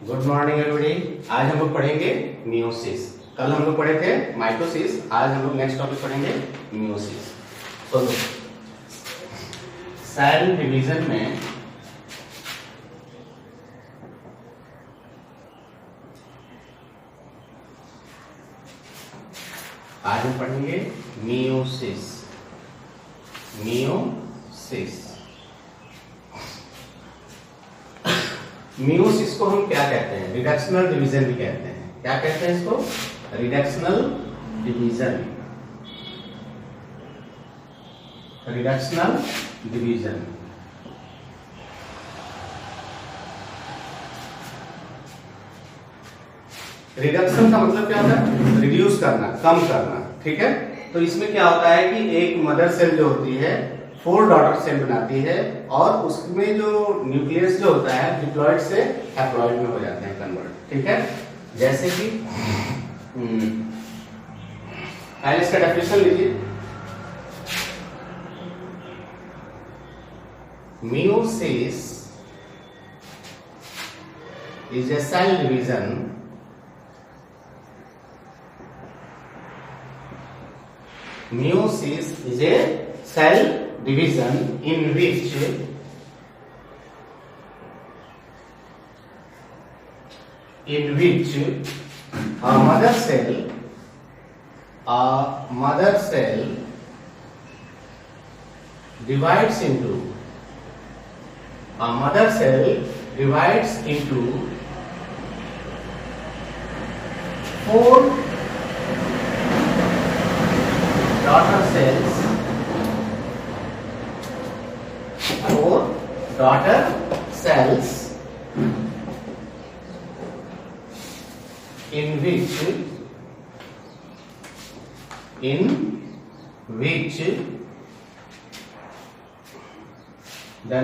Good morning everybody. आज हम लोग पढ़ेंगे मियोसिस। कल हम लोग पढ़े थे माइटोसिस, आज हम लोग नेक्स्ट टॉपिक पढ़ेंगे मियोसिस। तो सेल डिवीजन में आज हम पढ़ेंगे मियोसिस। मियोसिस मियोसिस को हम क्या कहते हैं? रिडक्शनल डिवीजन भी कहते हैं। क्या कहते हैं इसको? Reductional division. Reductional division. Reduction का मतलब क्या होता है? रिड्यूस करना, कम करना। ठीक है, तो इसमें क्या होता है कि एक मदर सेल जो होती है 4 डॉटर सेल बनाती है और उसमें जो न्यूक्लियस जो होता है डिप्लॉइड से हैप्लॉइड में हो जाते हैं कन्वर्ट। ठीक है, जैसे कि पहले इसका डेफिनेशन लीजिए। Meiosis is a cell division meiosis is a cell division in which a mother cell divides into 4 daughter cells, 4 daughter cells in which the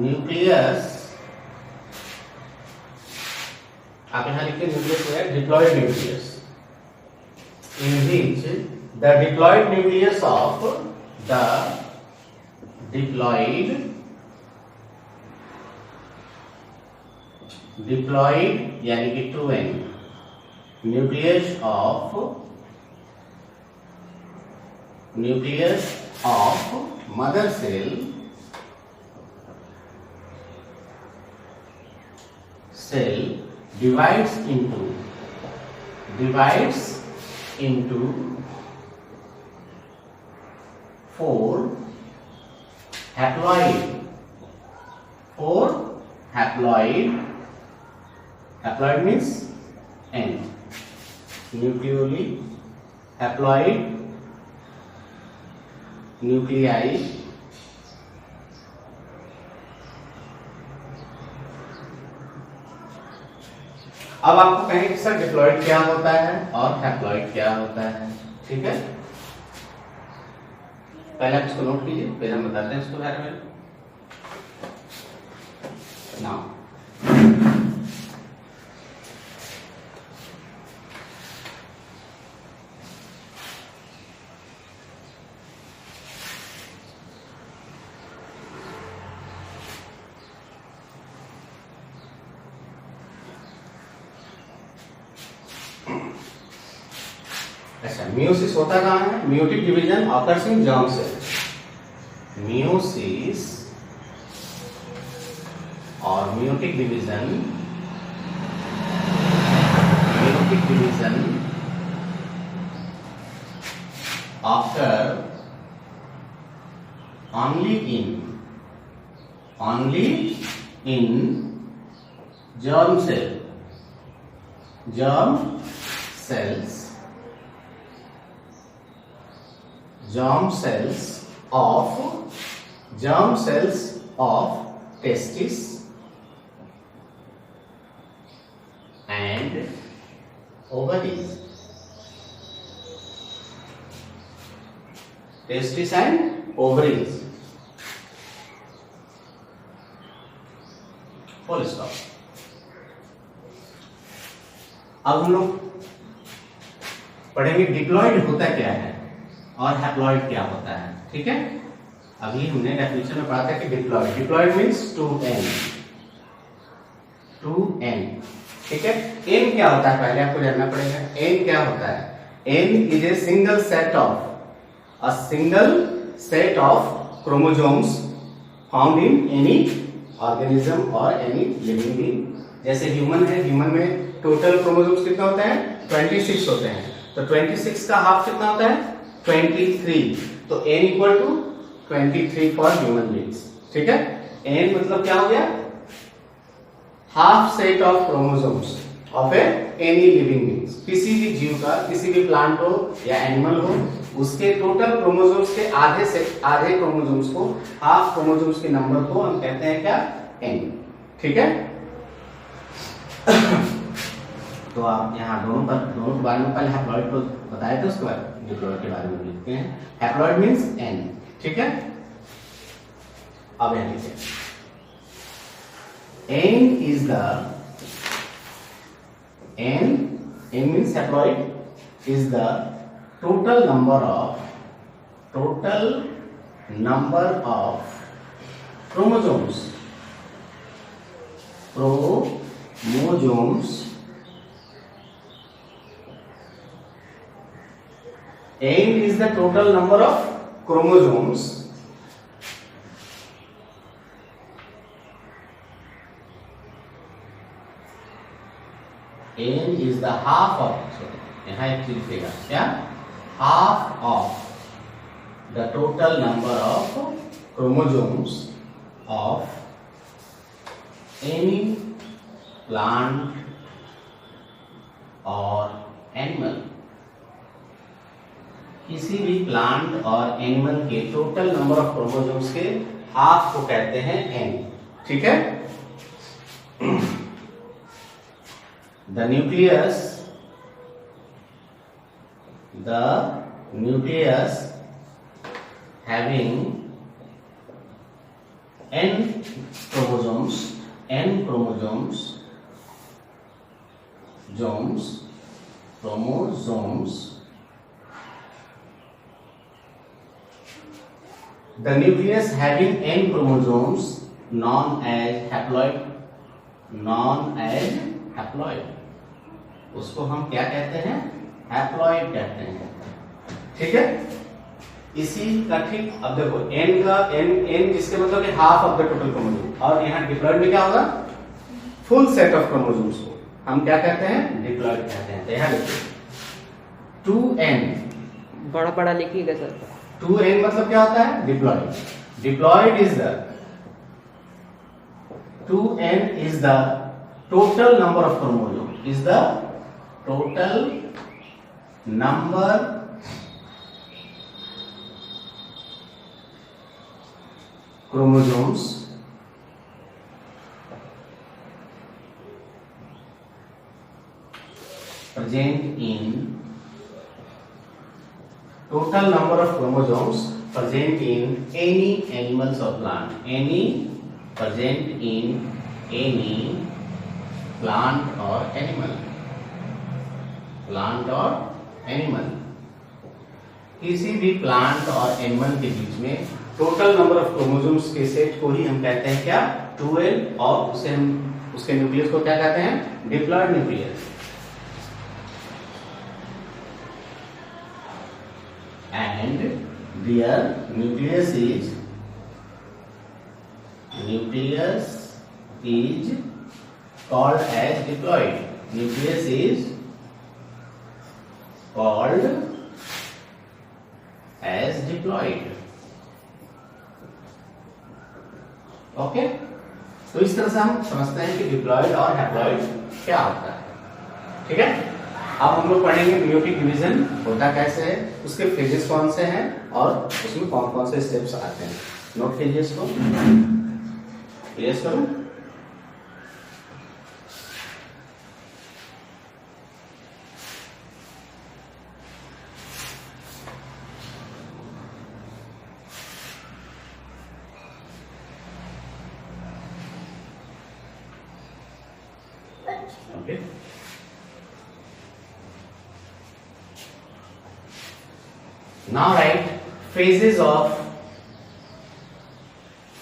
nucleus आप यहां लिखते हैं न्यूक्लियस है diploid nucleus, in which the diploid nucleus of the diploid यानी कि 2n nucleus of mother cell divides into 4 haploid means n nucleoli haploid nuclei अब आपको कहेंगे कि सर डिप्लॉइड क्या होता है और हैप्लॉइड क्या होता है। ठीक है, पहले आप इसको नोट कीजिए, फिर हम बताते हैं इसको बारे में। नाउ अच्छा, मियोसिस होता कहाँ है? Meiotic division occurs in germ cell. Meiosis और meiotic division occur only in germ cells of testis and ovaries. Testis and ovaries. Full stop. अब हम लोग पढ़ेंगे डिप्लॉइड होता क्या है और हैप्लॉइड क्या होता है। ठीक है, अभी हमने डेफिनेशन में पढ़ा था कि diploid, diploid means two N, ठीक है। एन क्या होता है पहले आपको जानना पड़ेगा। एन क्या होता है? N is a single set of chromosomes found in any organism और एनी लिविंग बीइंग। जैसे ह्यूमन है, ह्यूमन में टोटल क्रोमोसोम्स कितने होते हैं? 26 होते हैं। तो 26 का हाफ कितना होता है? 23। तो n equal to 23 for human beings, ठीक है। n मतलब क्या हो गया? Half set of chromosomes of any living beings. किसी भी जीव का, किसी भी प्लांट हो या एनिमल हो, उसके टोटल क्रोमोसोम्स के आधे क्रोमोसोम्स को, हाफ क्रोमोसोम्स के नंबर को हम कहते हैं क्या? n, ठीक है। तो आप यहाँ दोनों के बारे में पहले हैप्लॉइड को बताए थे, उसके बाद डिप्लॉयड के बारे में लिखते हैं। हैप्लॉइड मींस n, ठीक है। अब यहाँ लिखते हैं n means haploid is the total number of chromosomes n is the total number of chromosomes n is the half of, यहाँ एक चीज लिखेगा क्या? half of the total number of chromosomes of any plant और animal. किसी भी plant और animal के टोटल नंबर ऑफ क्रोमोसोम्स के हाफ को कहते हैं n, ठीक है। The nucleus having n chromosomes the nucleus having n chromosomes known as haploid, उसको हम क्या कहते हैं? हैप्लॉइड कहते हैं, ठीक है। इसी का ठीक, अब देखो n का n जिसके मतलब कि half of the total chromosome, और यहाँ डिप्लॉयड में क्या होगा? फुल सेट ऑफ क्रोमोसोम्स को हम क्या कहते हैं? डिप्लॉयड कहते हैं। तो यहाँ देखिए 2n, बड़ा बड़ा लिखिएगा सर। 2n मतलब क्या होता है? Diploid. Diploid is the 2n is the total number of chromosomes, is the total number chromosomes present in total number of chromosomes present in any animals or plant, any present in any plant or animal, किसी भी plant और animal के बीच में total number of chromosomes के set को ही हम कहते हैं क्या? 2n, और उसे हम उसके न्यूक्लियस को क्या कहते हैं? Diploid nucleus. And their nucleus is called as diploid. Nucleus is called as diploid. Okay, तो इस तरह से हम समझते हैं कि डिप्लॉयड और हैप्लॉयड क्या होता है, ठीक है। अब हम लोग पढ़ेंगे मेयोटिक डिवीजन होता कैसे है, उसके फेजेस कौन से हैं और उसमें कौन कौन से स्टेप्स आते हैं। नोट कीजिए इसको, क्लियर करो। Okay. Now write phases of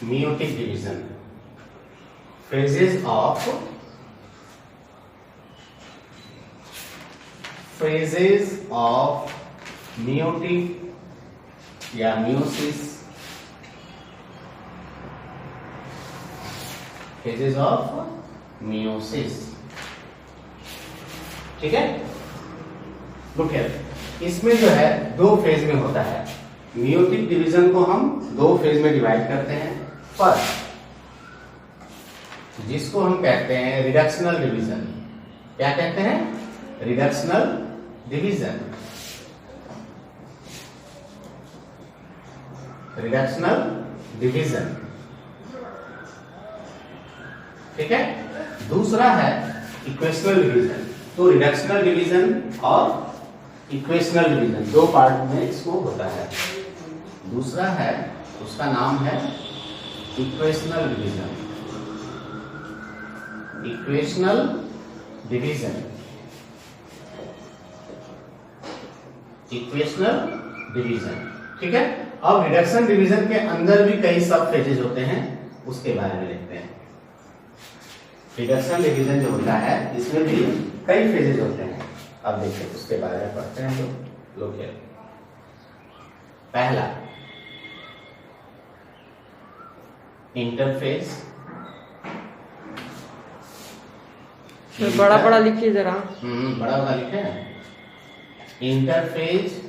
meiotic division. Phases of meiotic या meiosis. Phases of meiosis. ठीक है, लुक हियर, इसमें जो है दो फेज में होता है। मियोटिक डिवीजन को हम दो फेज में डिवाइड करते हैं। फर्स्ट, जिसको हम कहते हैं रिडक्शनल डिवीजन। क्या कहते हैं? Reductional division. रिडक्शनल डिवीजन, ठीक है। दूसरा है इक्वेशनल डिवीजन। तो रिडक्शनल डिवीजन और इक्वेशनल डिवीजन दो पार्ट में इसको होता है। दूसरा है, उसका नाम है equational division. Equational division, equational division, ठीक है। अब रिडक्शन डिवीजन के अंदर भी कई सब फेजेज होते हैं, उसके बारे में देखते हैं। रिडक्शन डिवीजन जो होता है इसमें भी कई फेजेज होते हैं। अब देखिए उसके बारे में पढ़ते हैं लोग। पहला, इंटरफेस। बड़ा बड़ा लिखिए जरा। बड़ा बड़ा लिखे हैं। Interphase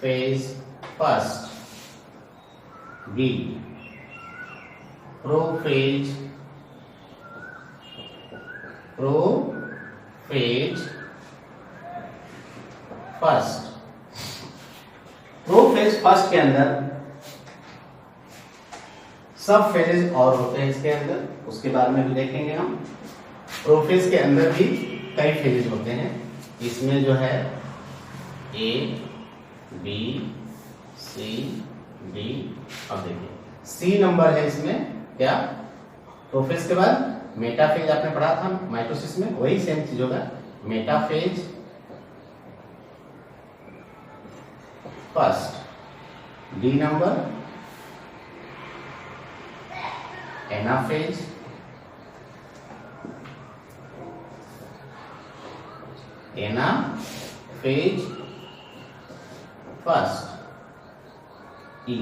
phase first. B, prophase first. Prophase first के अंदर सब फेजेज और होते हैं इसके अंदर, उसके बारे में भी देखेंगे हम। प्रोफेज के अंदर भी कई फेजेज होते हैं। इसमें जो है ए, बी, सी, डी। अब देखिए सी नंबर है इसमें क्या? प्रोफेज के बाद मेटाफेज आपने पढ़ा था माइटोसिस में, वही सेम चीज होगा। Metaphase first. D number anaphase. Anaphase first. E,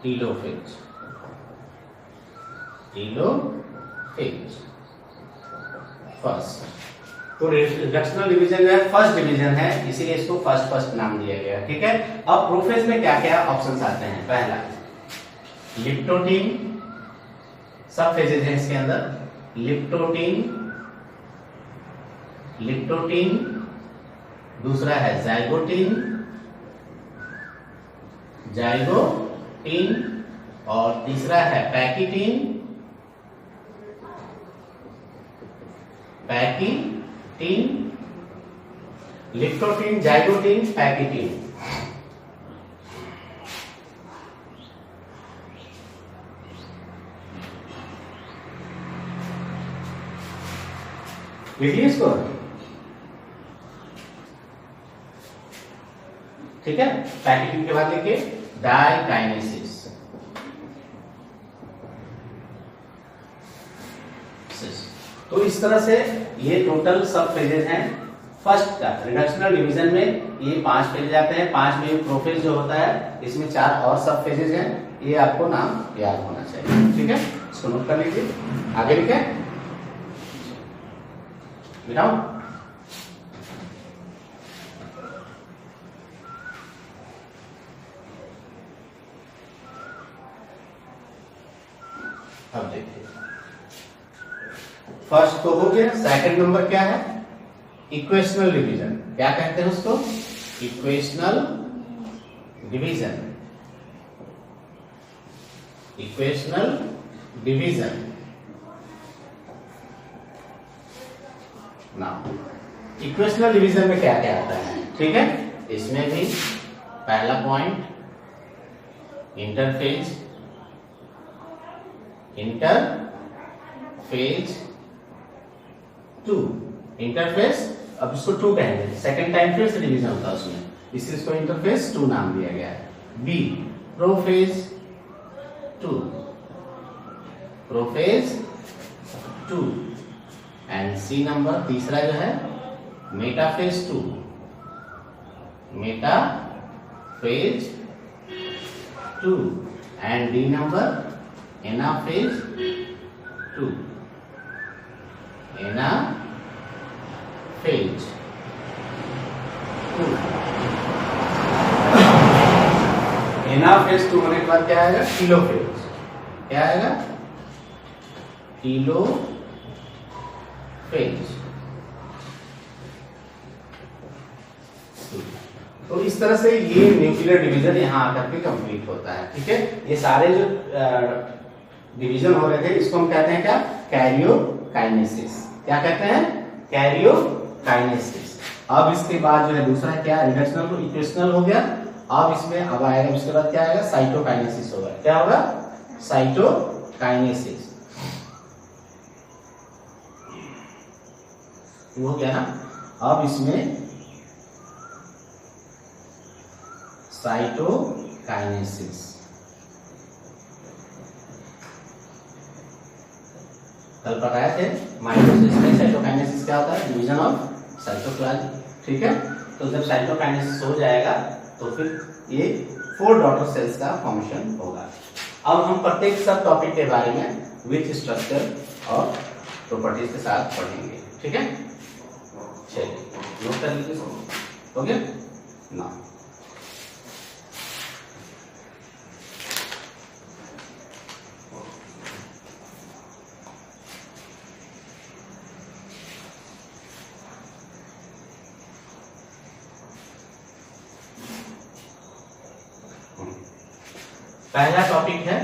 telophase. Telophase first. तो रिडक्शनल डिवीजन जो है फर्स्ट डिवीजन है, इसीलिए इसको फर्स्ट नाम दिया गया, ठीक है। अब प्रोफेज में क्या क्या ऑप्शंस आते हैं? पहला, लिप्टोटीन। सब फेजेज हैं इसके अंदर। लिप्टोटीन। दूसरा है जाइगोटीन। और तीसरा है पैकिटीन। Leptotene, zygotene, पैकिटीन। लिखिए इसको, ठीक है। पैकिटीन के बाद लिखिए डाइकाइनेसिस। तो इस तरह से ये टोटल सब फेजेज हैं फर्स्ट का। रिडक्शनल डिवीजन में ये 5 फेजेज आते हैं। 5 में प्रोफेज जो होता है इसमें 4 और सब फेजेज हैं। ये आपको नाम याद होना चाहिए, ठीक है। इसको नोट कर लीजिए। आगे लिखे, मिटाओ। अब देखिए फर्स्ट तो हो गया। सेकंड नंबर क्या है? Equational division. क्या कहते हैं उसको? Equational division. Equational division. ना इक्वेशनल डिवीजन में क्या क्या आता है, ठीक है। इसमें भी पहला पॉइंट इंटरफेज 2। इंटरफेस अब इसको 2 कहेंगे, सेकंड टाइम फिर से डिवीजन होता है उसमें, इसलिए इसको इंटरफेस 2 नाम दिया गया है। B prophase 2, prophase 2। And C number तीसरा जो है metaphase 2, metaphase 2। And D number anaphase 2, anaphase 2। Anaphase 2 होने के बाद क्या आएगा? टीलोफेज। क्या आएगा? टीलोफेज। तो इस तरह से ये न्यूक्लियर डिवीजन यहाँ आकर के कंप्लीट होता है। ठीक है, ये सारे जो डिवीजन हो रहे थे इसको हम कहते हैं क्या? कैरियोकाइनेसिस। क्या कहते हैं? कैरियोकाइनेसिस। अब इसके बाद जो है दूसरा क्या? रिडक्शनल तो इक्वेशनल हो गया। अब इसमें अब आएगा, उसके बाद क्या आएगा? साइटोकाइनेसिस होगा। क्या होगा? साइटोकाइनेसिस। हो गया ना? अब इसमें साइटोकाइनेसिस, कल पढ़ाए थे माइटोसिस में साइटोकाइनेसिस क्या होता है? Division of cytoplasm. ठीक है, तो जब साइटोकाइनेसिस हो जाएगा तो फिर ये 4 डॉटर सेल्स का फॉर्मेशन होगा। अब हम प्रत्येक सब टॉपिक के बारे में विथ स्ट्रक्चर और प्रॉपर्टीज के साथ पढ़ेंगे। ठीक है, चलिए नोट कर लीजिए। ओके ना, पहला टॉपिक है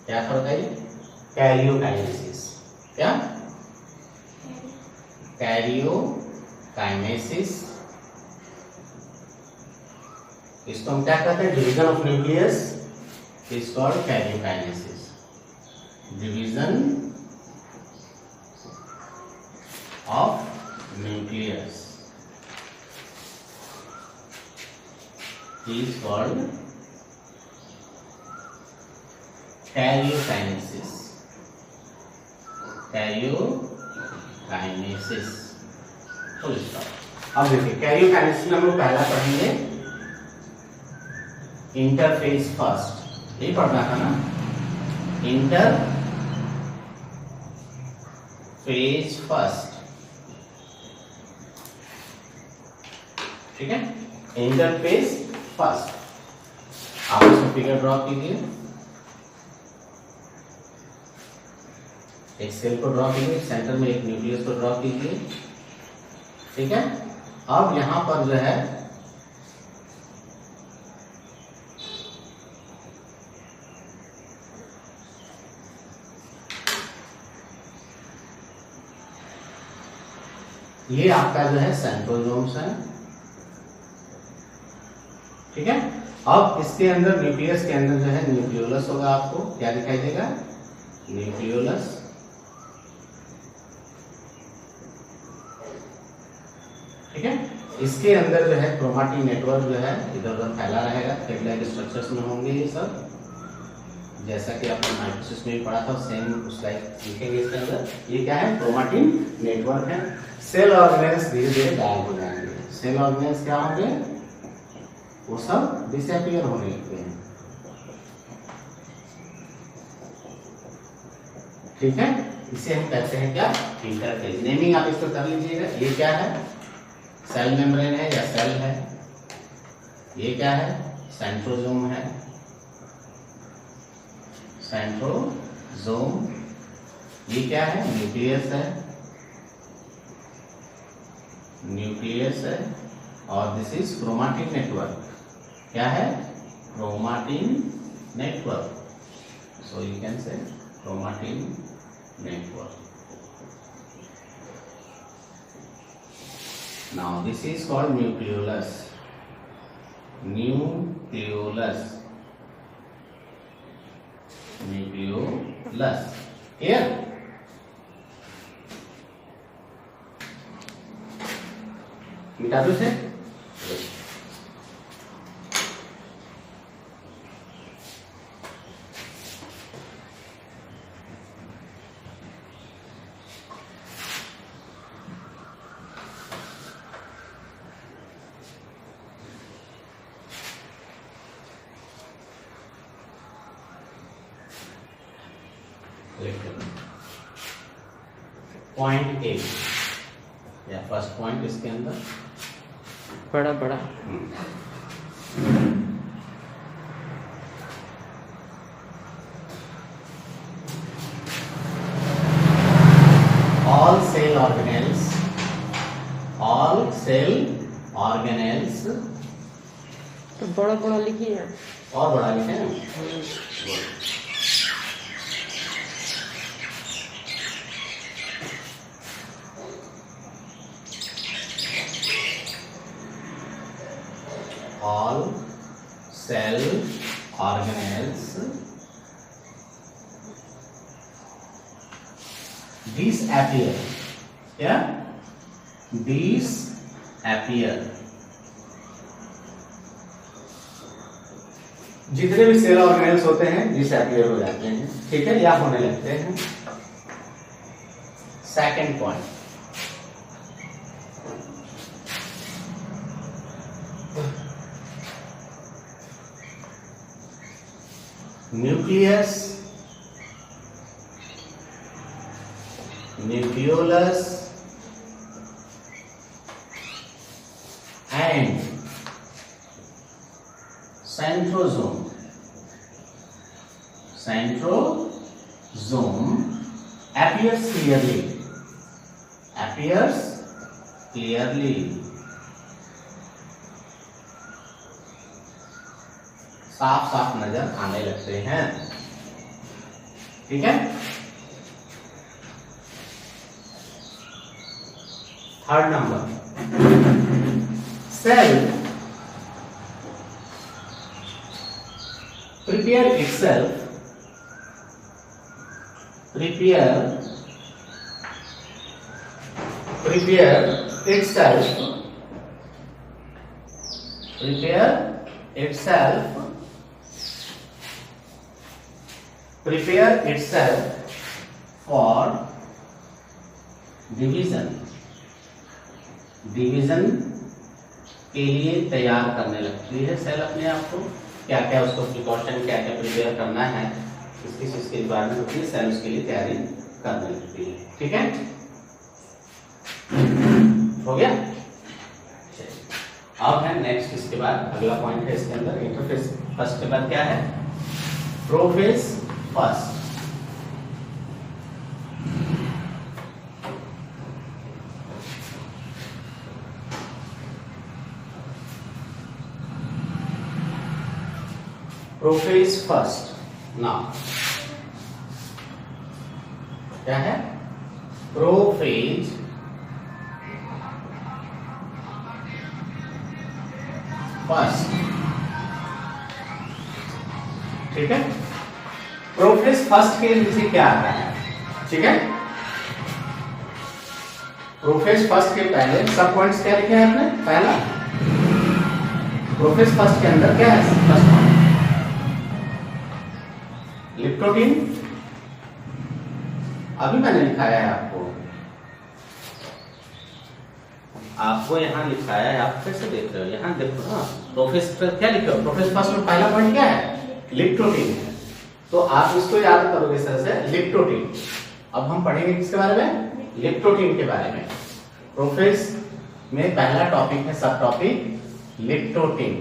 क्या था बताइए? कैरियोकाइनेसिस। क्या? कैरियोकाइनेसिस। इसको हम क्या कहते हैं? Division of nucleus is called karyokinesis. Division of nucleus is called karyokinesis. Karyokinesis। Full stop. अब देखिए कैरियोकाइनेसिस में हम लोग पहला पढ़ेंगे इंटरफेज फर्स्ट। ये पढ़ना था ना, इंटरफेज फर्स्ट। ठीक है, इंटरफेज फर्स्ट। आप इसको फिगर ड्रॉ कीजिए, एक सेल को ड्रॉ कीजिए, सेंटर में एक न्यूक्लियस को ड्रॉ कीजिए। ठीक है, अब यहां पर जो है ये आपका जो है सेंट्रोसोम्स है। ठीक है, अब इसके अंदर न्यूक्लियस के अंदर जो है न्यूक्लियोलस होगा। आपको क्या दिखाई देगा? न्यूक्लियोलस। ठीक है, इसके अंदर जो है क्रोमाटिन नेटवर्क जो है इधर उधर फैला रहेगा। थ्रेड लाइक स्ट्रक्चर्स में होंगे ये सब, जैसा कि आपने माइटोसिस में भी पढ़ा था, सेम उस लाइक लिखेंगे इसके अंदर। ये क्या है? क्रोमाटिन नेटवर्क है। सेल ऑर्गेनेल्स धीरे धीरे गायब हो जाएंगे। सेल ऑर्गेनेल्स क्या होंगे? वो सब डिसअपीयर होने लगते हैं। ठीक है, इसे हम कहते हैं क्या? इंटरफेज। नेमिंग आप इसको कर लीजिएगा। ये क्या है? सेल मेम्ब्रेन है या सेल है। ये क्या है? सेंट्रोसोम है, सेंट्रोसोम। ये क्या है? न्यूक्लियस है, न्यूक्लियस है। और दिस इज क्रोमाटिन नेटवर्क। क्या है? Chromatin network. So you can say chromatin network. Now this is called nucleolus. Nucleolus. Nucleolus. Here. मिटा दो इसे। पॉइंट ए या फर्स्ट पॉइंट इसके अंदर बड़ा बड़ा all cell organelles तो बड़ा बड़ा लिखिए। और बड़ा लिखे ना। all cell organelles disappear, क्या disappear, जितने भी सेल ऑर्गेनेल्स होते हैं डिसअपियर हो जाते हैं, ठीक है, या होने लगते हैं। Second point, nucleus, nucleolus and centrosome appears clearly, साफ साफ नजर आने लगते हैं, ठीक है। Third number, cell prepare itself for division के लिए तैयार करने लगती है सेल अपने आप को। क्या क्या उसको प्रिकॉशन क्या क्या प्रिपेयर करना है, इसकी चीज के बारे में होती है, सेल उसके लिए तैयारी करने लगती है, ठीक है। हो गया। अब है नेक्स्ट, इसके बाद अगला पॉइंट है इसके अंदर इंटरफेस फर्स्ट के बाद क्या है, prophase first. Prophase first, now क्या है, प्रोफेज फर्स्ट, ठीक है। प्रोफेज फर्स्ट के नीचे क्या आता है, ठीक है। प्रोफेज फर्स्ट के पहले सब पॉइंट्स क्या लिखे हैं आपने, पहला प्रोफेज फर्स्ट के अंदर क्या है, फर्स्ट पॉइंट लिप्टोकिन, अभी मैंने लिखाया है आपको यहाँ लिखाया है, आप कैसे देख रहे हो, यहाँ देखो ना, प्रोफेज क्या लिखा है, प्रोफेज फर्स्ट में पहला पॉइंट क्या है, लिप्टोकिन है, तो आप इसको याद करोगे सर से, लिप्टोकिन। अब हम पढ़ेंगे किसके बारे में, लिप्टोकिन के बारे में। प्रोफेज में पहला टॉपिक है, सब टॉपिक लिप्टोकिन,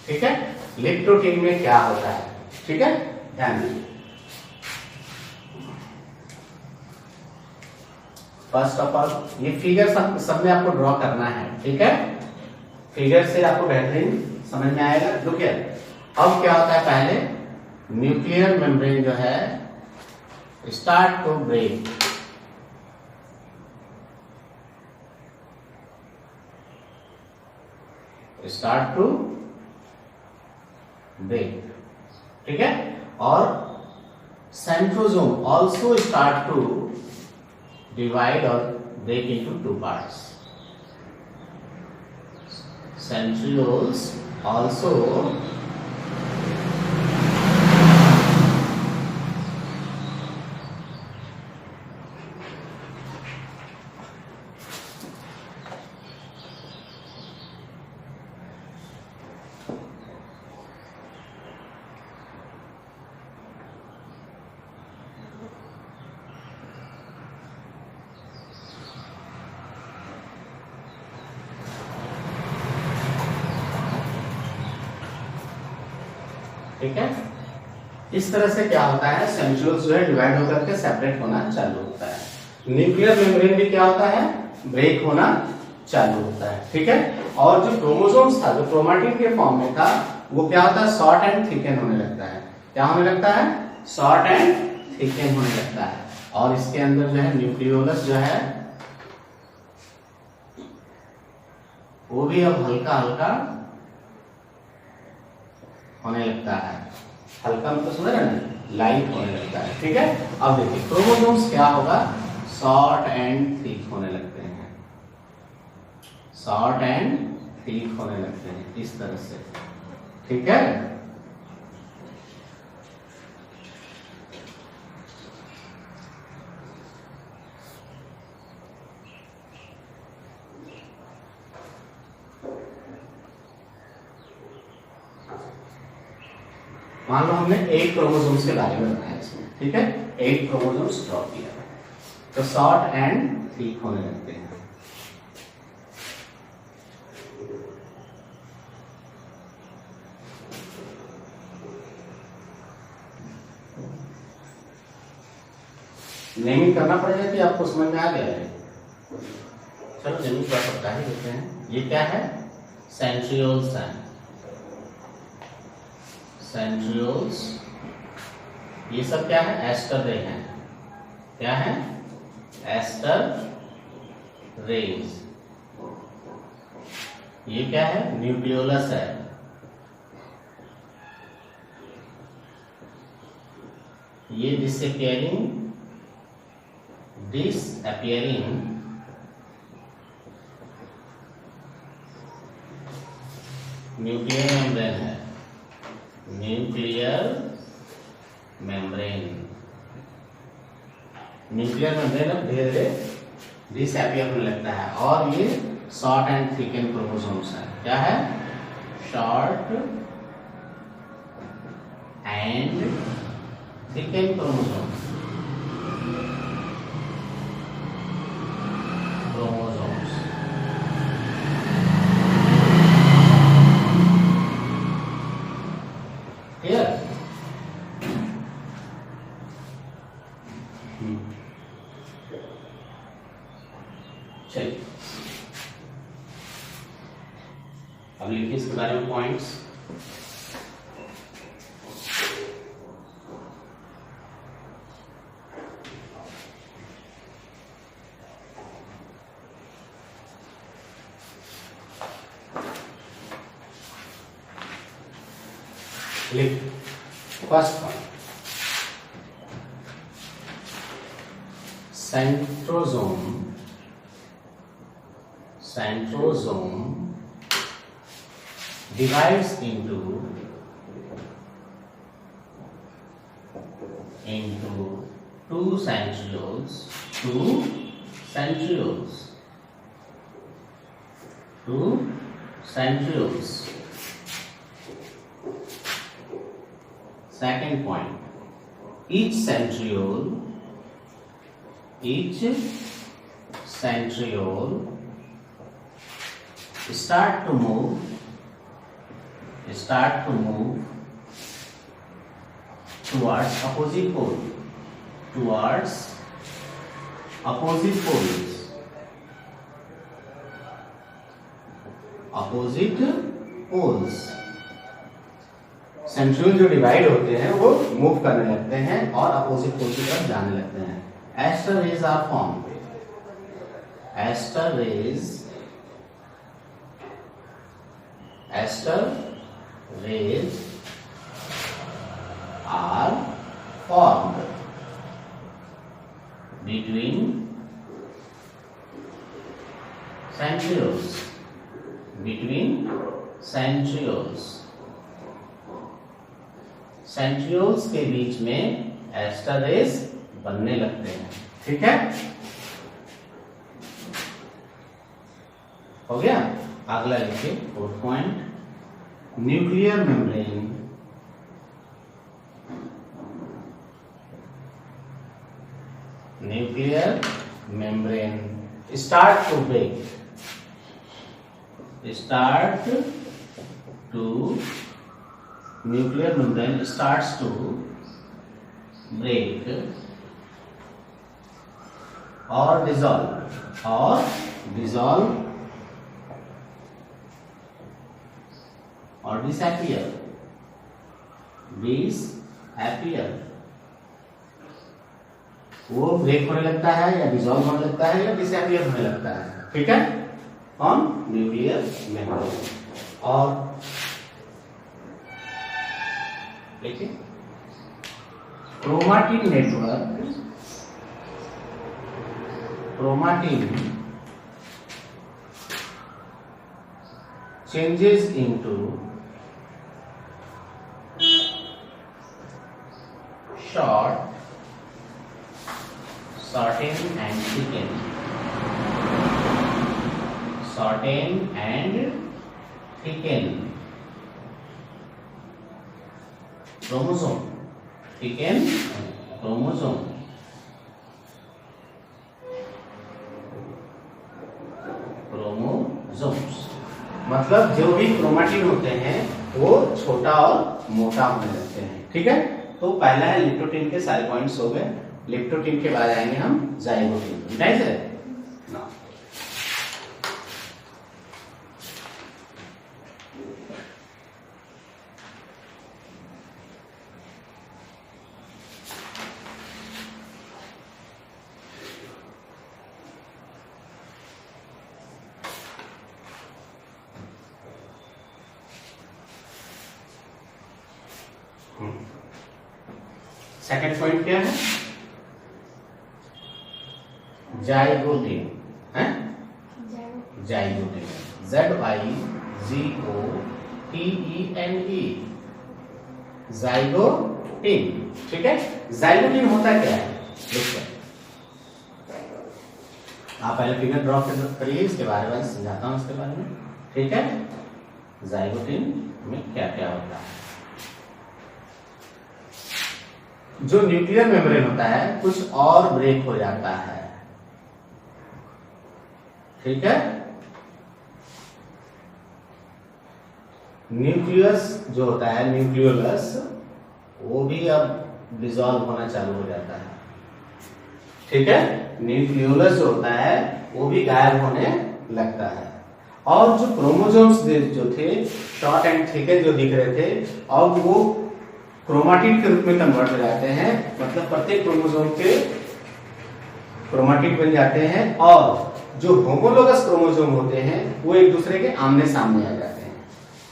ठीक है। लिप्टोकिन में क्या होता है, ठीक है, ध्यान दीजिए। फर्स्ट ऑफ ऑल ये फिगर सब में आपको ड्रॉ करना है, ठीक है, फिगर से आपको बेहतरीन समझ में आएगा। लुक हियर, अब क्या होता है, पहले न्यूक्लियर मेम्ब्रेन जो है स्टार्ट टू ब्रेक, ठीक है, और centrosome also start to divide or break into two parts. Centrioles also ठीक है। इस तरह से क्या होता है, सेंट्रियोल्स जो है डिवाइड होकर के सेपरेट होना चालू होता है। न्यूक्लियर मेम्ब्रेन भी क्या होता है, ब्रेक होना चालू होता है। ठीक है। और जो क्रोमोसोम्स था, जो क्रोमेटिन के फॉर्म में था, वो क्या होता है, शॉर्ट एंड थिकन होने लगता है। क्या होने लगता है, शॉर्ट एंड थिकन होने लगता है। और इसके अंदर जो है न्यूक्लियोलस जो है वो भी अब हल्का हल्का होने लगता है। हल्का मतलब समझ रहे ना, लाइट होने लगता है। ठीक है। अब देखिए क्रोमोसोम्स क्या होगा, शॉर्ट एंड थिक होने लगते हैं, शॉर्ट एंड थिक होने लगते हैं इस तरह से। ठीक है। मान लो हमने 8 क्रोमोसोम्स के बारे में बताया इसमें। ठीक है। 8 क्रोमोसोम्स ड्रॉ किया, तो शॉर्ट एंड थिक होने लगते हैं। नेमिंग करना पड़ेगा कि आपको समझ में आ गया है? चलो नेमिंग कर सकता है, देखते हैं। ये क्या है, सेंट्रियोल्स हैं, सेंट्रियोल्स। ये सब क्या है, एस्टर रे हैं। क्या है, एस्टर रेज। ये क्या है, न्यूक्लियोलस है। ये डिसअपियरिंग न्यूक्लियर मेम्ब्रेन है, न्यूक्लियर मेम्ब्रेन। न्यूक्लियर मेम्ब्रेन अब धीरे धीरे डिसअपियर होने लगता है। और ये शॉर्ट एंड थिकन क्रोमोसोम्स है। क्या है, short and thicken chromosomes. Clear? चलिए अब लिखिए इसके बारे में पॉइंट्स। लिख first point, centrosome divides into two centrioles, Second point, each centriole start to move towards opposite poles. Centriole जो डिवाइड होते हैं वो मूव करने लगते हैं और अपोजिट पोल की तरफ जाने लगते हैं। Aster rays are formed. Aster rays are formed between centrioles, between centrioles, centrioles के बीच में एस्टर रेस बनने लगते हैं। ठीक है, हो गया। अगला लिखिए 4th point, nuclear membrane start to break, nuclear membrane starts to break or dissolve or disappear, वो ब्रेक होने लगता है या डिसॉल्व होने लगता है या डिसअपियर होने लगता है। ठीक है, ऑन न्यूक्लियर मेम्ब्रेन। और देखिए chromatin network, changes into shorten and thicken chromosome, chromosomes, मतलब जो भी क्रोमाटिन होते हैं वो छोटा और मोटा होने लगते हैं। ठीक है, तो पहला है लिप्टोटिन के सारे पॉइंट्स हो गए। लिप्टोटिन के बाद आएंगे हम जाइगोटिन। नाइस है ना। सेकंड पॉइंट क्या है? जाइगोटिन है, जाइगोटिन, ZIGOTENE, जाइगोटिन। ठीक है, जाइगोटिन होता क्या है? देखिए आप पहले फिगर ड्रॉ करिए, इसके बारे में समझाता हूं इसके बारे में। ठीक है, जाइगोटिन में क्या क्या होता है? जो न्यूक्लियर मेम्ब्रेन होता है कुछ और ब्रेक हो जाता है। ठीक है, न्यूक्लियस जो होता है, न्यूक्लियोलस, वो भी अब डिसॉल्व होना चालू हो जाता है। ठीक है, न्यूक्लियोलस जो होता है वो भी गायब होने लगता है। और जो क्रोमोसोम्स जो थे शॉर्ट एंड थिकन जो दिख रहे थे, अब वो क्रोमाटिड के रूप में कन्वर्ट हो जाते हैं। मतलब प्रत्येक क्रोमोसोम के क्रोमाटिड बन जाते हैं और जो होमोलोगस क्रोमोसोम होते हैं वो एक दूसरे के आमने सामने आ जाते हैं।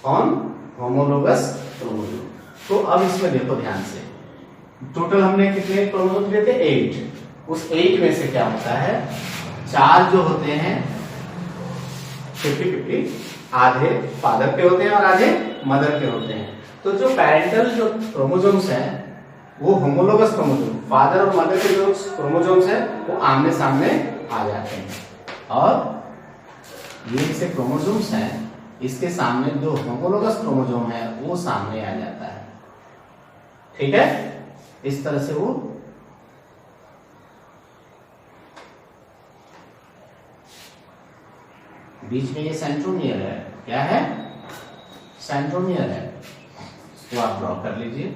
कौन? Homologous chromosome. तो अब इसमें देखो ध्यान से, टोटल हमने कितने क्रोमोसोम लिए थे? 8। उस 8 में से क्या होता है, 4 जो होते हैं 50-50, आधे फादर के होते हैं और आधे मदर के होते हैं। तो जो पैरेंटल जो क्रोमोसोम्स हैं वो होमोलोगस क्रोमोसोम, फादर और मदर के जो क्रोमोसोम्स हैं वो आमने सामने आ जाते हैं। और ये जैसे क्रोमोसोम्स हैं इसके सामने जो होमोलोगस क्रोमोसोम है वो सामने आ जाता है। ठीक है, इस तरह से वो बीच में ये सेंट्रोमियर है। क्या है? सेंट्रोमियर है, तो आप ड्रॉ कर लीजिए।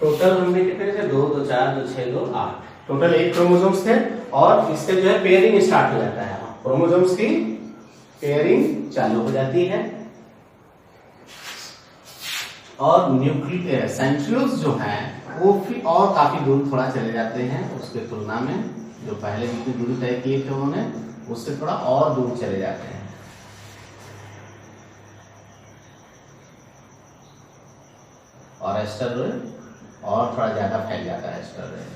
टोटल हमने कितने थे? 2 2 4 2 6 2 8, टोटल 8 क्रोमोसोम्स थे। और इससे जो है पेयरिंग स्टार्ट हो जाता है, क्रोमोसोम्स की पेयरिंग चालू हो जाती है। और न्यूक्लियर सेंट्रियोल्स जो हैं वो फिर और काफी दूर थोड़ा चले जाते हैं उसके तुलना में, जो पहले जितनी दूरी तय किए थे उन्होंने उससे थोड़ा और दूर चले जाते हैं। और एस्टर और थोड़ा ज्यादा फैल जाता है एस्टर।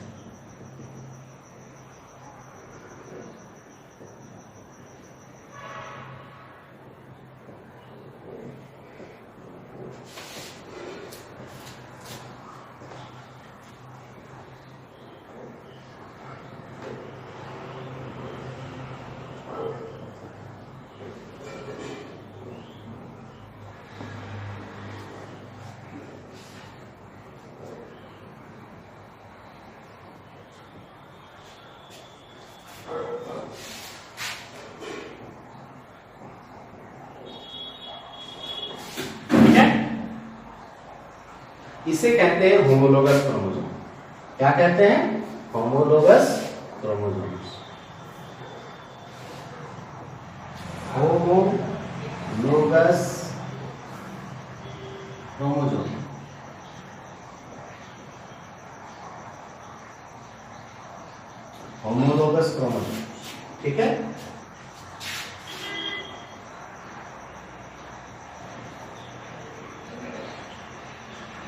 इसे कहते हैं होमोलोगस क्रोमोसोम। क्या कहते हैं? Homologous chromosomes. Homologous chromosome. Homologous chromosome, ठीक है।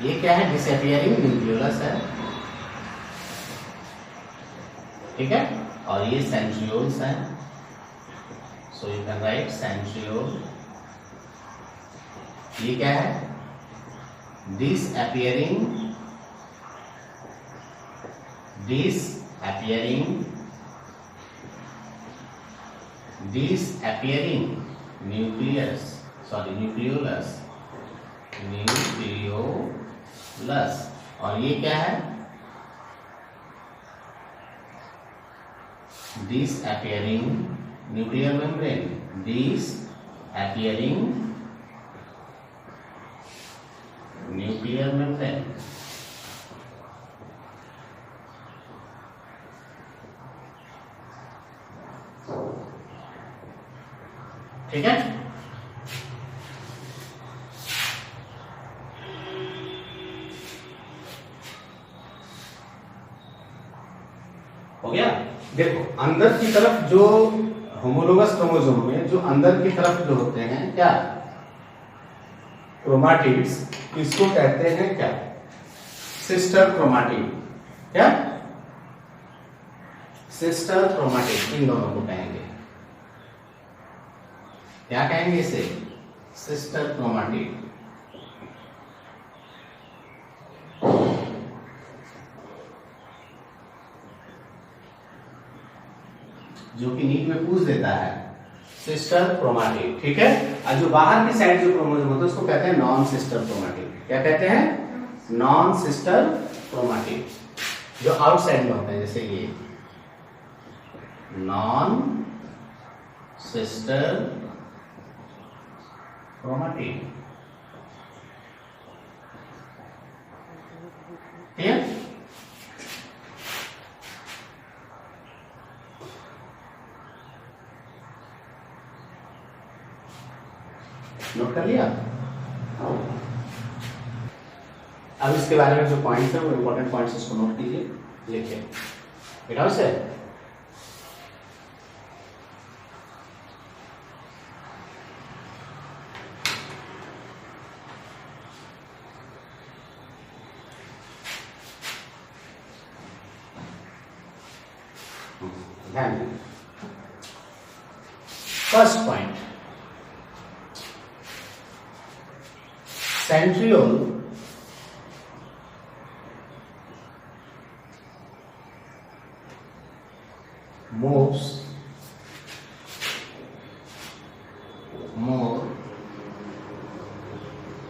ये क्या है? डिसअपियरिंग न्यूक्लियोलस है, ठीक है। और ये सेंट्रियोल्स हैं, so you can write centriole. ये क्या है? Disappearing nucleus, sorry nucleolus. और ये क्या है? Disappearing nuclear membrane, disappearing nuclear membrane. ठीक है। हो गया। देखो अंदर की तरफ जो होमोलोगस क्रोमोसोम में जो अंदर की तरफ जो होते हैं क्या? क्रोमाटिड्स। इसको कहते हैं क्या? Sister chromatid. क्या? Sister chromatid. इन दोनों को कहेंगे क्या कहेंगे? इसे सिस्टर क्रोमाटिड। जो कि नीट में पूछ देता है, सिस्टर क्रोमाटिड, ठीक है। और जो बाहर की साइड जो क्रोमोसोम होता है उसको कहते हैं नॉन सिस्टर क्रोमाटिड। क्या कहते हैं? Non sister chromatid. जो आउटसाइड में होते हैं, जैसे ये नॉन सिस्टर क्रोमाटिड। ठीक है। नोट कर लिया? अब इसके बारे में जो पॉइंट्स है वो इंपॉर्टेंट पॉइंट्स इसको नोट कीजिए, लिखिए। बिकॉज से ध्यान दें। First point, centriole moves more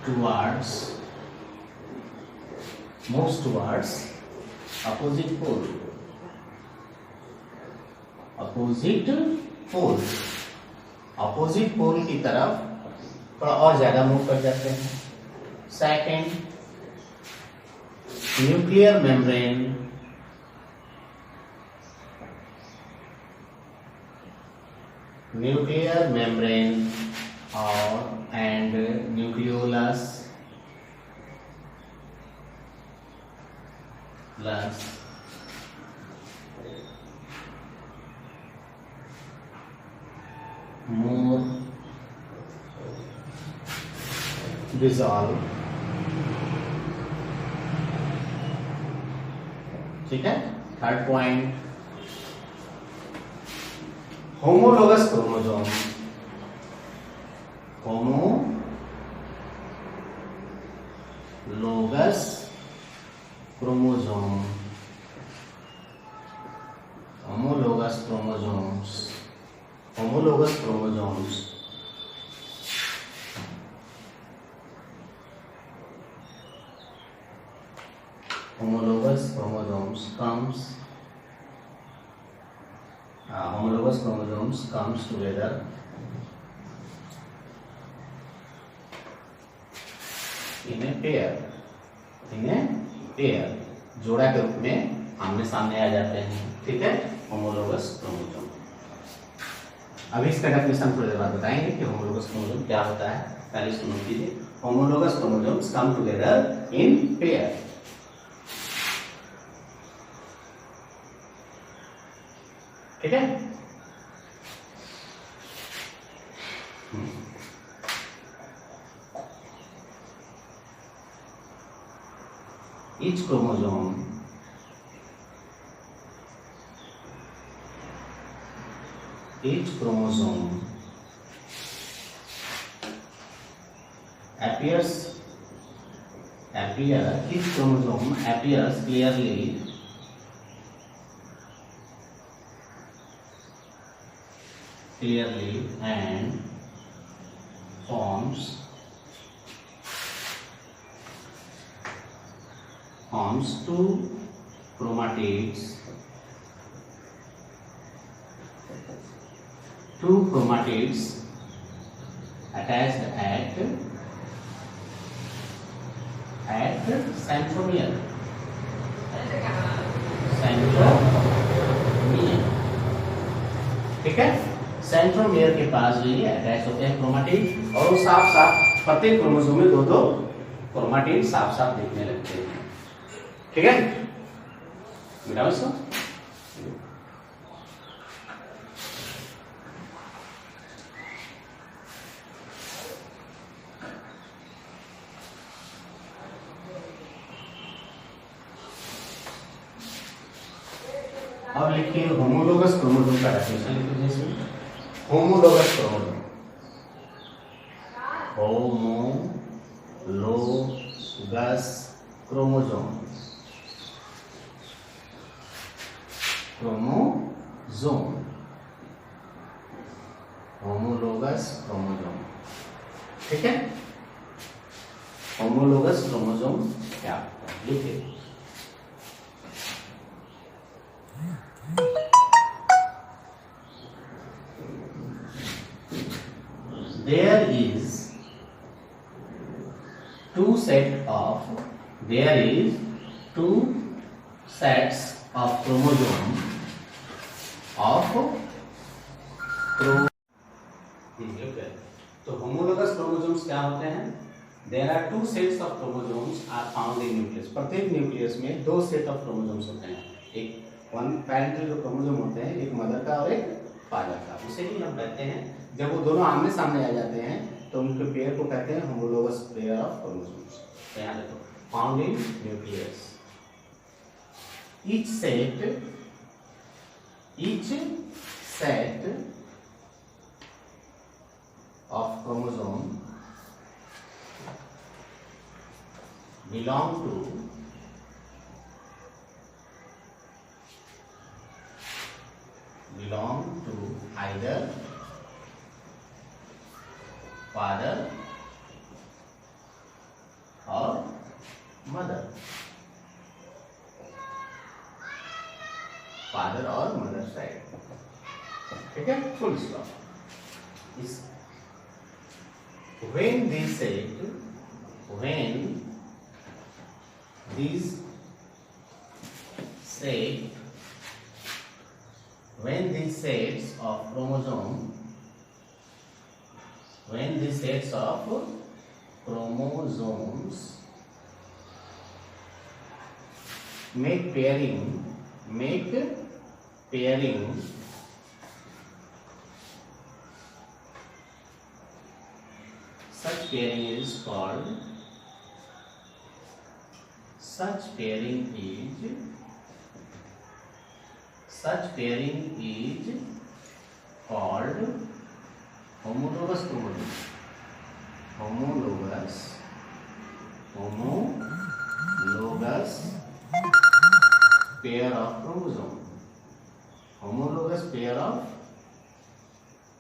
towards opposite pole की तरफ थोड़ा और ज्यादा मूव कर जाते हैं। सेकेंड, न्यूक्लियर मेम्ब्रेन और and nucleolus plus more dissolve, ठीक है। Third point, homologous chromosome, homologous chromosome, homologous chromosomes, homologous chromosomes homologous chromosomes comes together in a pair, जोड़ा के रूप में आमने सामने आ जाते हैं, ठीक है। होमोलोगस क्रोमोसोम, अभी इसका डेफिनेशन थोड़ी देर बाद बताएंगे कि होमोलोगस क्रोमोसोम क्या होता है। पहले सुनो कीजिए, homologous chromosomes come together in pair, ठीक है। Each chromosome each chromosome appears clearly and forms two chromatids attached at centromere, ठीक है। सेंट्रोमियर के पास जो ये अटैच होते हैं क्रोमाटिड, और वो साफ साफ प्रत्येक क्रोमोसोम में दो दो क्रोमाटिड साफ साफ दिखने लगते हैं, ठीक है। मिटाओ इसको। अब लिखिए होमोलोगस क्रोमोसोम का डेफिनेशन लिख लीजिए इसमें। Homologous chromosome, homologous chromosome, homologous chromosome, ठीक है। होमोलोगस क्रोमोसोम क्या होता है लिखिए। There is two sets of chromosome तो होमोलोगस क्रोमोसोम्स क्या होते हैं? There are two sets of chromosomes are found in nucleus. प्रत्येक न्यूक्लियस में दो सेट ऑफ क्रोमोसोम्स होते हैं, एक वन पैरेंटल जो क्रोमोसोम होते हैं, एक मदर का और एक फादर का, उसे ही हम कहते हैं, जब वो दोनों आमने सामने आ जाते हैं तो उनके पेयर को कहते हैं होमोलोगस पेयर ऑफ क्रोमोसोम्स। तो यहाँ देखो, found in nucleus, each set of chromosome belong to either father or mother, father और मदर साइड, ठीक है। Full stop. when these sets of chromosomes make pairing, such pairing is called, such pairing is called homologous chromosome. Homologous pair of chromosome. Homologous pair of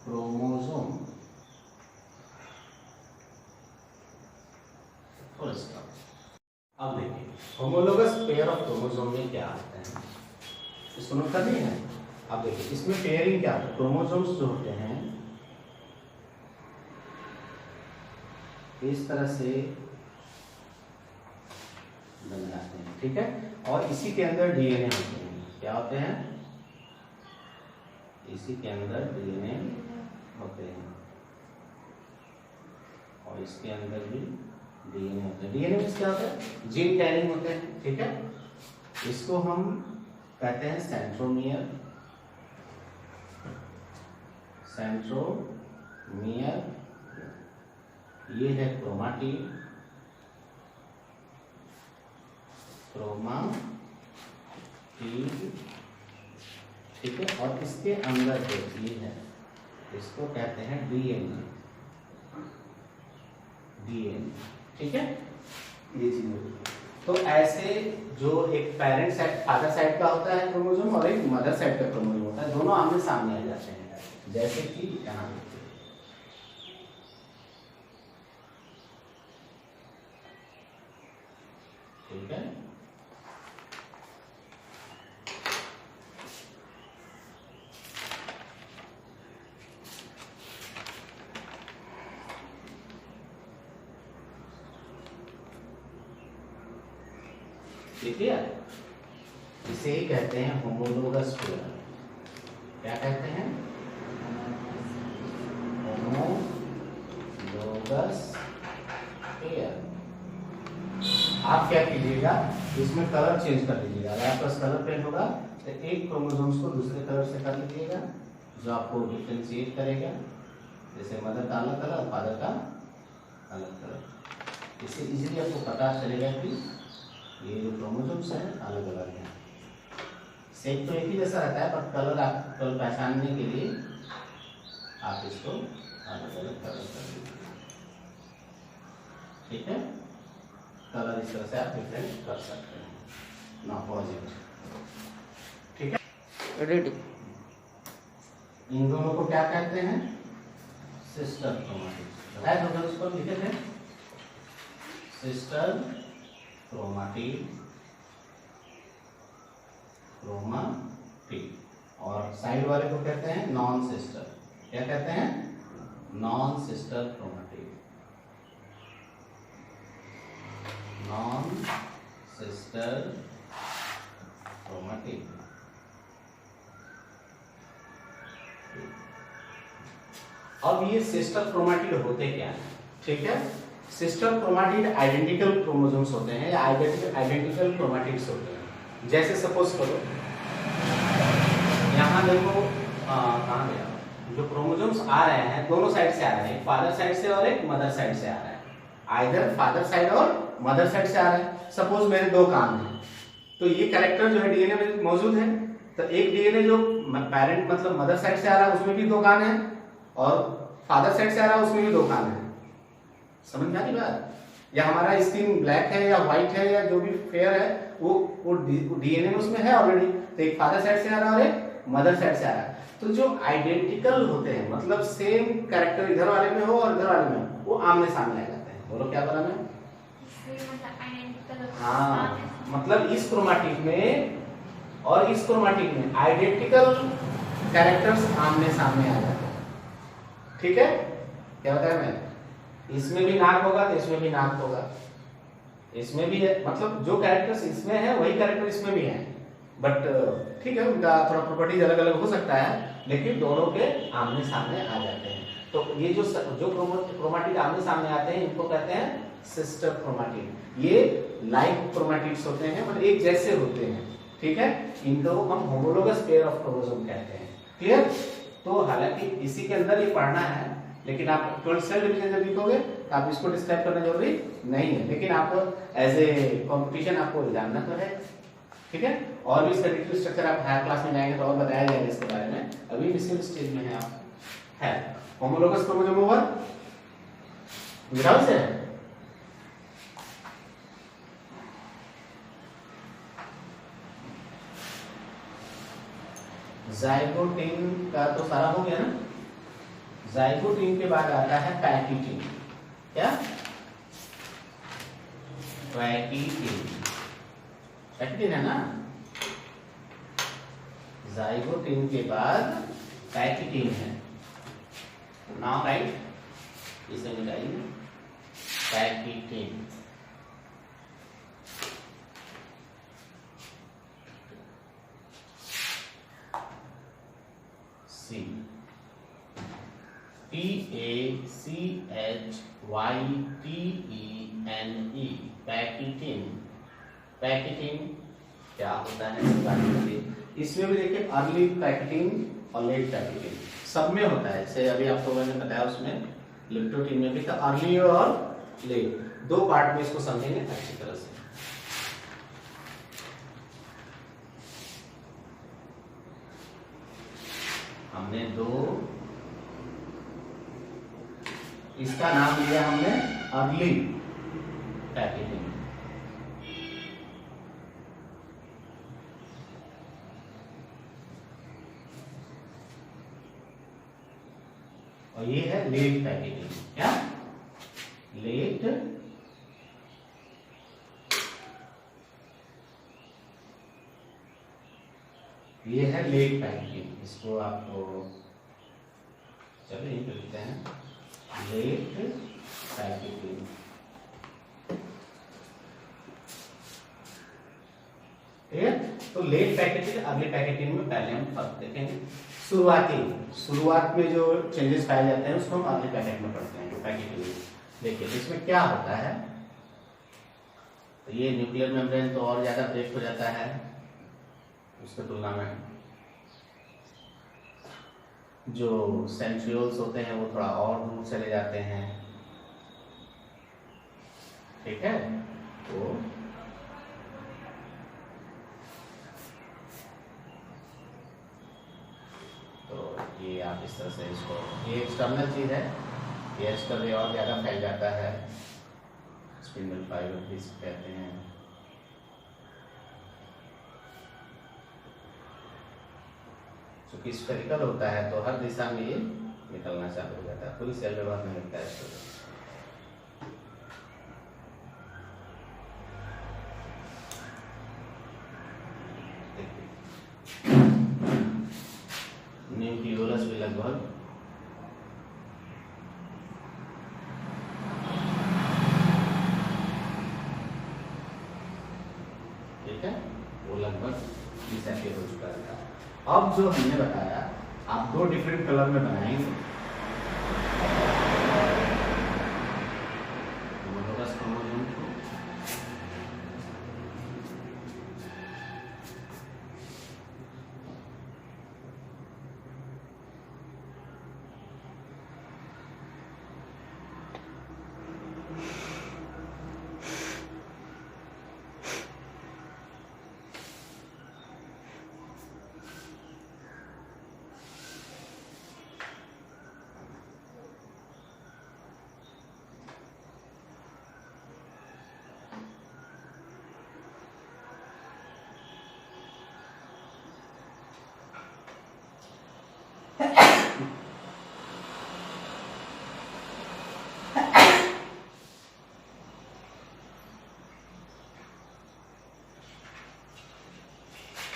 chromosome. Full stop. अब देखिए homologous pair of chromosome में क्या आता है, इसको note कर लिए हैं। अब देखिए इसमें पेयरिंग क्या होता है, क्रोमोसोम्स जो होते हैं इस तरह से बन जाते हैं, ठीक है। और इसी के अंदर डीएनए होते हैं, क्या होते हैं, इसी के अंदर डीएनए होते हैं और इसके अंदर भी डीएनए होते हैं। डीएनए में क्या होता है, जीन कैरिंग होते हैं, ठीक है। इसको हम कहते हैं सेंट्रोमियर, ये है क्रोमाटिड, ठीक है। और इसके अंदर जो ये है इसको कहते हैं डीएनए, ठीक है। ये चीज तो ऐसे जो एक पेरेंट साइड फादर साइड का होता है क्रोमोसोम और एक मदर साइड का क्रोमोसोम होता है, दोनों आमने सामने आ जाते हैं, जैसे कि यहाँ ठीक है। ठीक है, इसे ही कहते हैं होमोलोगस पेयर। क्या कहते हैं, होमोलोगस पेयर। आप क्या कीजिएगा, इसमें कलर चेंज कर लीजिएगा। अगर आपके पास कलर पेन होगा तो एक क्रोमोसोम्स को दूसरे कलर से कर लीजिएगा जो आपको डिफ्रेंशिएट करेगा, जैसे मदर का अलग कलर, फादर का अलग कलर। इससे इजीली आपको पता चलेगा कि ये जो क्रोमोसोम्स हैं अलग अलग हैं। शेप तो एक ही जैसा रहता है, पर कलर आप कलर पहचानने के लिए आप इसको अलग अलग कलर कर लीजिए, ठीक है। कलर इस तरह से आप डिफरेंट कर सकते हैं, ना पॉजिटिव, ठीक है। रेडी। इन दोनों को क्या कहते हैं, सिस्टर क्रोमाटिड। बताया तो उसको लिखे थे, सिस्टर क्रोमाटिड, और साइड वाले को कहते हैं नॉन सिस्टर। क्या कहते हैं, non sister chromatid, non sister chromatid. अब ये सिस्टर क्रोमाटिड होते क्या है, ठीक है। सिस्टर क्रोमाटिड आइडेंटिकल क्रोमोसोम्स होते हैं या आइडेंटिकल क्रोमाटिड्स होते हैं। जैसे सपोज करो यहाँ देखो, कहाँ गया, जो क्रोमोसोम्स आ रहे हैं दोनों साइड से आ रहे हैं, फादर साइड से और एक मदर साइड से आ रहा है। आइदर फादर साइड और मदर साइड से आ रहा है। सपोज मेरे दो कान हैं, तो ये कैरेक्टर जो है डीएनए में मौजूद है, तो एक डीएनए जो पेरेंट मतलब मदर साइड से आ रहा है उसमें भी दो कान है, और फादर साइड से आ रहा है उसमें भी दो कान है। समझ में आ रही बात, या हमारा स्किन ब्लैक है या व्हाइट है या जो भी फेयर है वो डीएनए में उसमें है ऑलरेडी, तो एक फादर साइड से आ रहा है और एक मदर साइड से आ रहा है। तो जो आइडेंटिकल होते हैं, मतलब सेम कैरेक्टर इधर वाले में हो और इधर वाले में हो, वो आमने सामने आ जाते हैं। बोलो क्या बोला मैं, हाँ, मतलब इस क्रोमाटिड में और इस क्रोमाटिड में आइडेंटिकल कैरेक्टर्स आमने सामने आ जाते हैं, ठीक है। क्या बताया मैं, इसमें भी नाक होगा तो इसमें भी नाक होगा, इसमें भी है, मतलब जो कैरेक्टर्स इसमें है वही कैरेक्टर इसमें भी है, बट ठीक है उनका थोड़ा प्रॉपर्टीज अलग अलग हो सकता है, लेकिन दोनों के आमने सामने आ जाते हैं। तो ये जो क्रोमाटिड आमने सामने आते हैं इनको कहते हैं सिस्टर क्रोमाटिड। ये लाइक क्रोमेटिड्स होते हैं, मतलब एक जैसे होते हैं, ठीक है, इनको हम होमोलोगस पेयर ऑफ क्रोमोसोम कहते हैं। क्लियर? तो हालांकि इसी के अंदर ये पढ़ना है, लेकिन आप 12 सेल डिवीजन जब लिखोगे तो आप इसको डिस्क्राइब करना जरूरी नहीं है, लेकिन आप एज ए कॉम्पिटिशन आपको जानना तो है, ठीक है। और भी इसका डिटेल स्ट्रक्चर आप हायर क्लास में जाएंगे तो और बताया जाएगा इसके बारे में, अभी इनिशियल स्टेज में है आप। है होमोलोगस क्रोमोसोम ओवर विदाउट से जाइगोटिन का तो सारा हो गया ना। जाइगोटिन के बाद आता है पैकिटिन। क्या? पैकिटिन, पैकिटिन है ना। जाइगोटिन के बाद पैकिटिन है। नाउ राइट, इसे मिटाइए, पैकिटिन। सी PACHYTENE, पैकिटिन। पैकिटिन क्या होता है इसमें भी देखिए, अर्ली पैकिटिन और लेट पैकिटिन सब में होता है। जैसे अभी आपको मैंने बताया उसमें लिप्टोटिन में भी था, अर्ली और लेट, दो पार्ट में इसको समझेंगे अच्छी तरह से। हमने दो, इसका नाम लिया हमने अर्ली पैकिटिन, और ये है लेट पैकिटिन। क्या? लेट ये है लेट पैकिटिन। इसको आपको चलो यही लिखते हैं, लेट पैकिटिन। ठीक है, तो लेट पैकेटिंग अर्ली पैकेटिंग में पहले हम फर्क देखेंगे। शुरुआत में जो चेंजेस पाए जाते हैं उसको हम अर्ली पैकेट में पढ़ते हैं, पैकेटिंग। देखिए इसमें क्या होता है, तो ये न्यूक्लियर मेम्ब्रेन तो और ज्यादा ब्रेक हो जाता है उसके तुलना में। जो सेंट्रियोल्स होते हैं वो थोड़ा और दूर चले जाते हैं, ठीक है। तो ये आप इस तरह से इसको, ये एक्सटर्नल चीज है, ये एक्सटर्नल और ज्यादा फैल जाता है, स्पिंडल फाइबर भी कहते हैं। चूंकि स्फेरिकल होता है तो हर दिशा में ये निकलना चालू हो जाता है, पूरी सेल व्यवहार में लगता है इसको। न्यूक्लियोलस भी लगभग ठीक है, वो लगभग इस ऐसे हो चुका था। अब जो हमने बताया आप दो डिफरेंट कलर में बनाएंगे,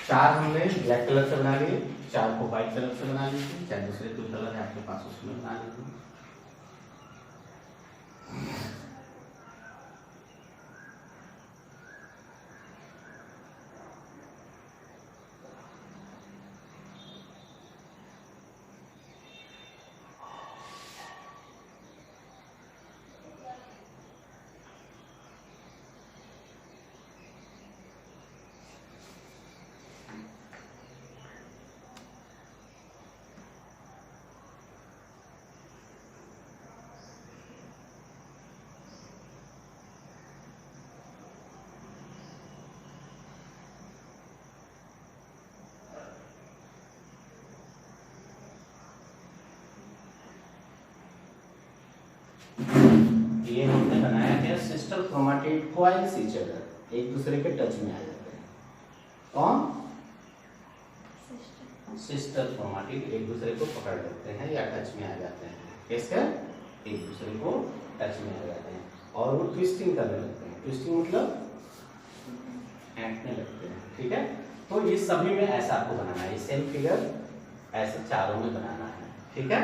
चार हमने ब्लैक कलर से बना लिए, चार को व्हाइट कलर से बना लीजिए, चाहे दूसरे कोई कलर है आपके पास उसमें बना लीजिए। ये हमने बनाया है sister chromatid coils each other, एक दूसरे के टच में आ जाते हैं। कौन? सिस्टर क्रोमेटिड एक दूसरे को पकड़ लेते हैं या टच में आ जाते हैं। कैसे? एक दूसरे को टच में आ जाते हैं और वो ट्विस्टिंग करने लगते हैं। ट्विस्टिंग मतलब ऐंठने लगते हैं। ठीक है, तो ये सभी में ऐसा आपको बनाना है, ये सेम फिगर ऐसे चारों में बनाना है। ठीक है,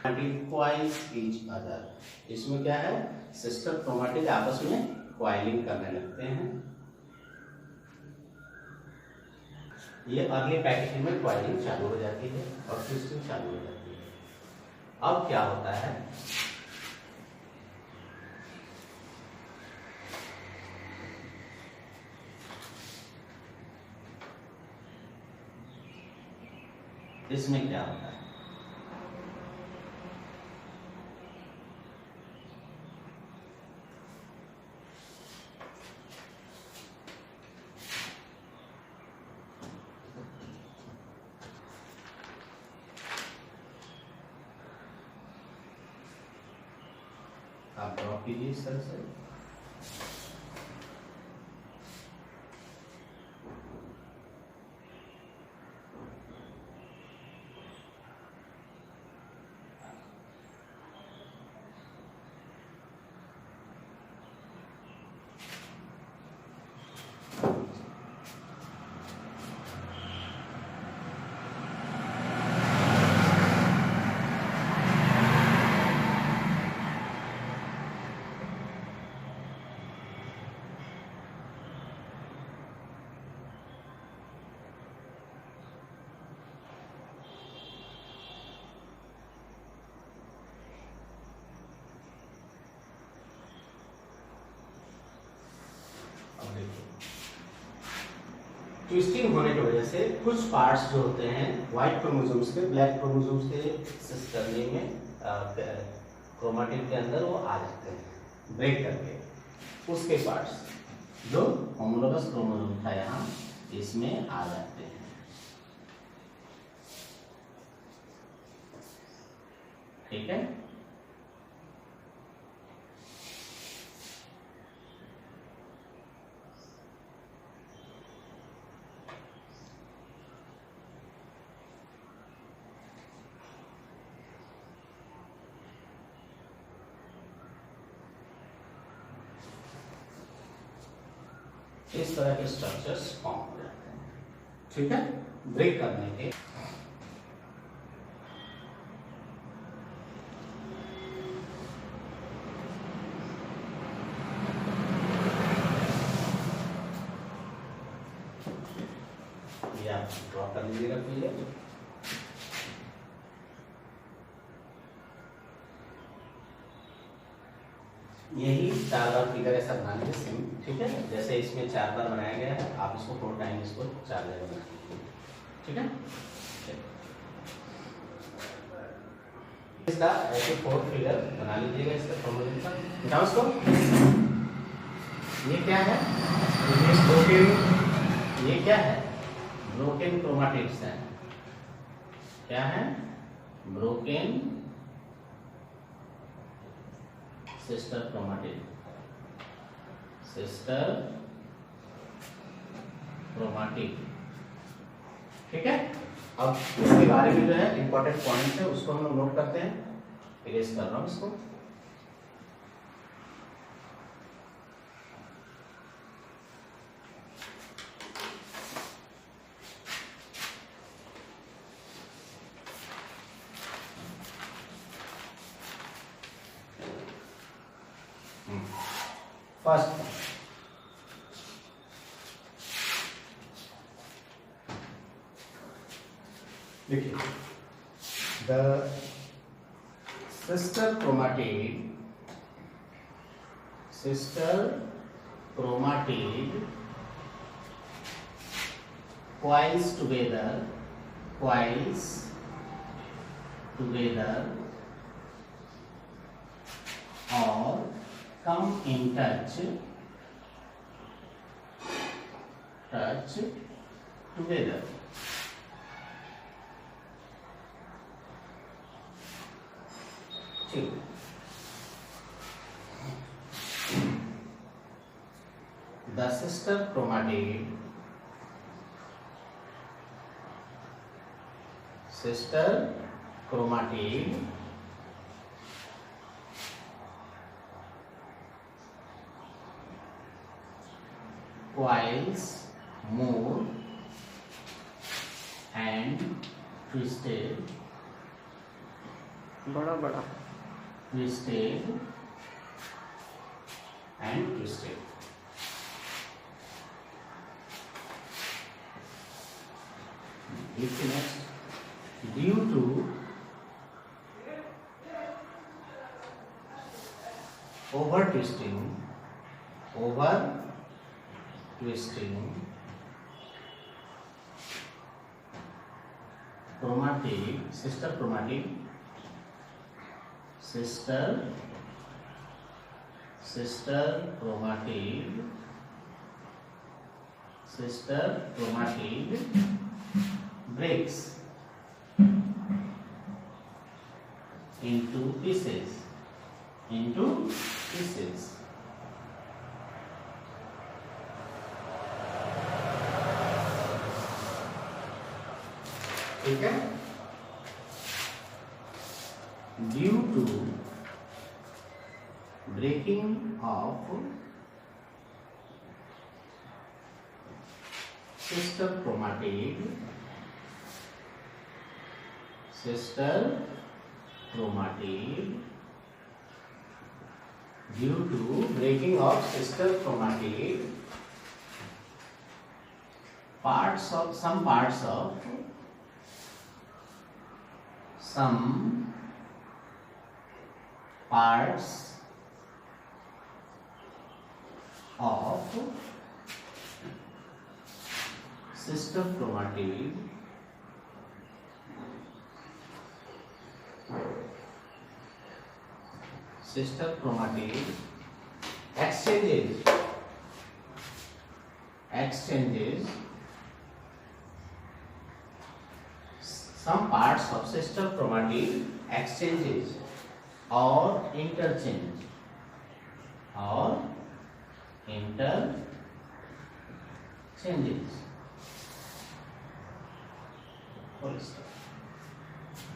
क्रोमेटिड ईच अदर। इसमें क्या है, सिस्टर क्रोमेटिड आपस में क्वाइलिंग करने लगते हैं। ये अर्ली पैकेजिंग में क्वाइलिंग चालू हो जाती है और ट्विस्टिंग चालू हो जाती है। अब क्या होता है, इसमें क्या होता है, आप ड्रॉ कीजिए इस तरह से। ट्विस्टिंग होने की वजह से कुछ पार्ट्स जो होते हैं व्हाइट क्रोमोसोम्स के ब्लैक क्रोमोसोम्स के सिस्टम में क्रोमेटिड के अंदर वो आ जाते हैं ब्रेक करके। उसके पार्ट्स जो होमोलोगस क्रोमोसोम था यहाँ इसमें आ जाते हैं। ठीक है, इस तरह के स्ट्रक्चर्स फॉर्म हो जाते हैं। ठीक है, ब्रेक करने के ये आप ड्रॉ कर लीजिएगा पहले। यही 4 बार फिगर ऐसा बना लीजिए सेम। ठीक है, जैसे इसमें 4 बार बनाया गया है आप इसको 4 टाइम इसको 4 जगह बना लीजिए। ठीक है, इसका ऐसे 4 फिगर बना लीजिएगा इसका क्रोमोसोम का। बताओ इसको, ये क्या है, ये ब्रोकन, ये क्या है, ब्रोकन क्रोमेटिड्स हैं। क्या है, broken sister chromatid, sister chromatid. ठीक है, अब इसके बारे में जो है इंपॉर्टेंट पॉइंट्स है उसको हम लोग नोट करते हैं। इरेज कर रहा हूं इसको। फर्स्ट देखिए, the sister chromatid coils together coils together or come in touch together. ठीक, the sister chromatid coils move and twisted बड़ा बड़ा and twisted. Next, due to over twisting chromatid, sister chromatid breaks into pieces. ठीक है, due to breaking of sister chromatid due to breaking of sister chromatid, some parts of sister chromatid exchanges some parts of sister chromatid exchanges or interchanges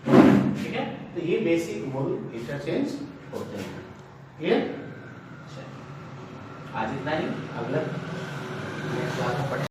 ठीक है, तो ये basic मोल interchange होते हैं। Clear? आज इतना ही, अगला